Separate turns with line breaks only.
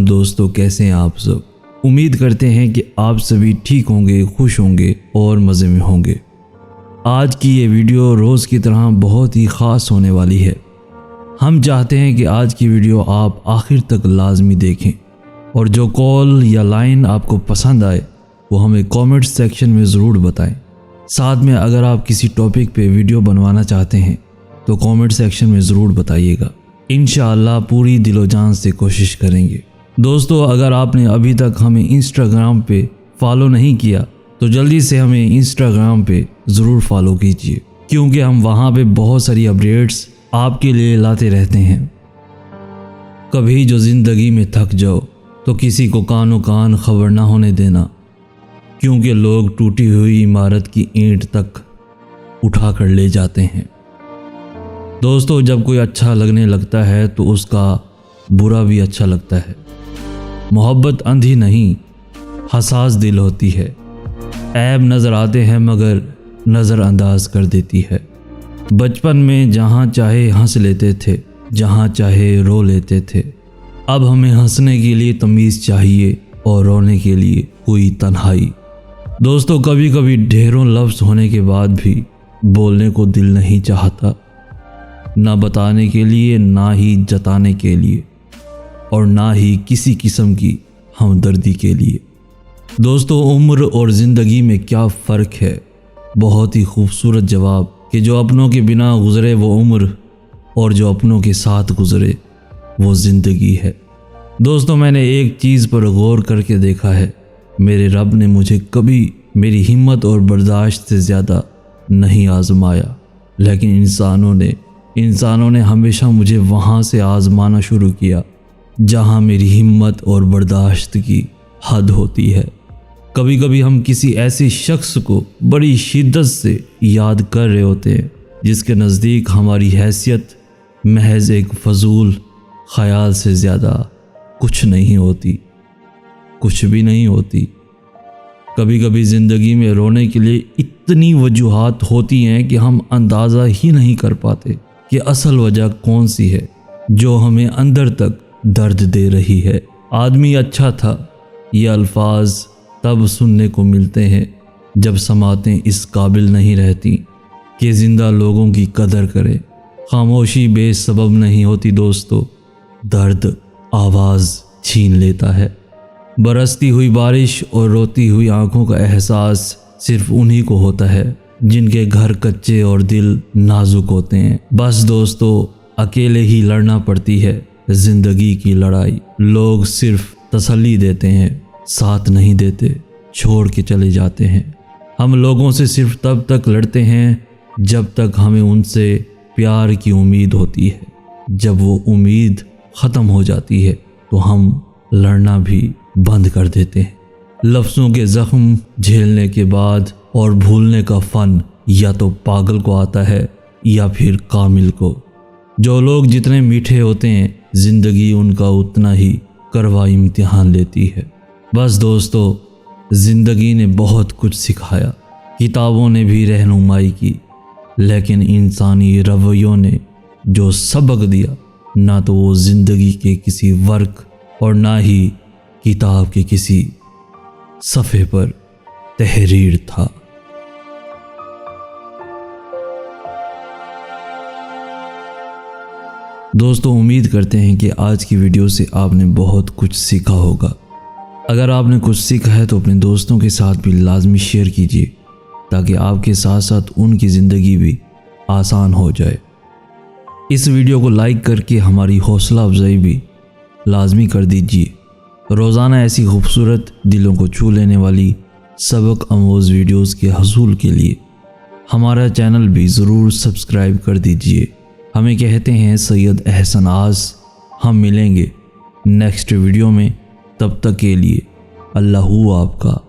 दोस्तों, कैसे हैं आप सब। उम्मीद करते हैं कि आप सभी ठीक होंगे, खुश होंगे और मज़े में होंगे। आज की ये वीडियो रोज़ की तरह बहुत ही ख़ास होने वाली है। हम चाहते हैं कि आज की वीडियो आप आखिर तक लाजमी देखें और जो कॉल या लाइन आपको पसंद आए वो हमें कमेंट सेक्शन में ज़रूर बताएं। साथ में अगर आप किसी टॉपिक पे वीडियो बनवाना चाहते हैं तो कमेंट सेक्शन में ज़रूर बताइएगा। इंशाअल्लाह पूरी दिलो जान से कोशिश करेंगे। दोस्तों, अगर आपने अभी तक हमें इंस्टाग्राम पे फॉलो नहीं किया तो जल्दी से हमें इंस्टाग्राम पे ज़रूर फॉलो कीजिए, क्योंकि हम वहाँ पे बहुत सारी अपडेट्स आपके लिए लाते रहते हैं। कभी जो ज़िंदगी में थक जाओ तो किसी को कानो कान खबर ना होने देना, क्योंकि लोग टूटी हुई इमारत की ईंट तक उठा कर ले जाते हैं। दोस्तों, जब कोई अच्छा लगने लगता है तो उसका बुरा भी अच्छा लगता है। मोहब्बत अंधी नहीं, हसास दिल होती है। ऐब नज़र आते हैं मगर नज़रअंदाज कर देती है। बचपन में जहाँ चाहे हंस लेते थे, जहाँ चाहे रो लेते थे। अब हमें हंसने के लिए तमीज़ चाहिए और रोने के लिए कोई तन्हाई। दोस्तों, कभी कभी ढेरों लफ्ज़ होने के बाद भी बोलने को दिल नहीं चाहता, ना बताने के लिए, ना ही जताने के लिए, और ना ही किसी किस्म की हमदर्दी के लिए। दोस्तों, उम्र और ज़िंदगी में क्या फ़र्क है? बहुत ही खूबसूरत जवाब कि जो अपनों के बिना गुज़रे वो उम्र और जो अपनों के साथ गुज़रे वो ज़िंदगी है। दोस्तों, मैंने एक चीज़ पर गौर करके देखा है, मेरे रब ने मुझे कभी मेरी हिम्मत और बर्दाश्त से ज़्यादा नहीं आज़माया, लेकिन इंसानों ने हमेशा मुझे वहाँ से आज़माना शुरू किया जहाँ मेरी हिम्मत और बर्दाश्त की हद होती है। कभी कभी हम किसी ऐसे शख्स को बड़ी शिद्दत से याद कर रहे होते हैं जिसके नज़दीक हमारी हैसियत महज एक फजूल ख्याल से ज़्यादा कुछ भी नहीं होती। कभी कभी ज़िंदगी में रोने के लिए इतनी वजूहात होती हैं कि हम अंदाज़ा ही नहीं कर पाते कि असल वजह कौन सी है जो हमें अंदर तक दर्द दे रही है। आदमी अच्छा था, ये अल्फाज तब सुनने को मिलते हैं जब समातें इस काबिल नहीं रहती कि ज़िंदा लोगों की कदर करे। खामोशी बेसबब नहीं होती दोस्तों, दर्द आवाज़ छीन लेता है। बरसती हुई बारिश और रोती हुई आंखों का एहसास सिर्फ उन्हीं को होता है जिनके घर कच्चे और दिल नाजुक होते हैं। बस दोस्तों, अकेले ही लड़ना पड़ती है ज़िंदगी की लड़ाई। लोग सिर्फ तसल्ली देते हैं, साथ नहीं देते, छोड़ के चले जाते हैं। हम लोगों से सिर्फ तब तक लड़ते हैं जब तक हमें उनसे प्यार की उम्मीद होती है। जब वो उम्मीद ख़त्म हो जाती है तो हम लड़ना भी बंद कर देते हैं। लफ्ज़ों के ज़ख्म झेलने के बाद और भूलने का फ़न या तो पागल को आता है या फिर कामिल को। जो लोग जितने मीठे होते हैं ज़िंदगी उनका उतना ही करवा इम्तिहान लेती है। बस दोस्तों, ज़िंदगी ने बहुत कुछ सिखाया, किताबों ने भी रहनुमाई की, लेकिन इंसानी रवैयों ने जो सबक दिया ना तो वो ज़िंदगी के किसी वर्क और ना ही किताब के किसी सफ़े पर तहरीर था। दोस्तों, उम्मीद करते हैं कि आज की वीडियो से आपने बहुत कुछ सीखा होगा। अगर आपने कुछ सीखा है तो अपने दोस्तों के साथ भी लाजमी शेयर कीजिए ताकि आपके साथ साथ उनकी ज़िंदगी भी आसान हो जाए। इस वीडियो को लाइक करके हमारी हौसला अफजाई भी लाजमी कर दीजिए। रोज़ाना ऐसी खूबसूरत दिलों को छू लेने वाली सबक आमोज़ वीडियोस के हसूल के लिए हमारा चैनल भी ज़रूर सब्सक्राइब कर दीजिए। हमें कहते हैं सैयद अहसन आस। हम मिलेंगे नेक्स्ट वीडियो में, तब तक के लिए अल्लाह आपका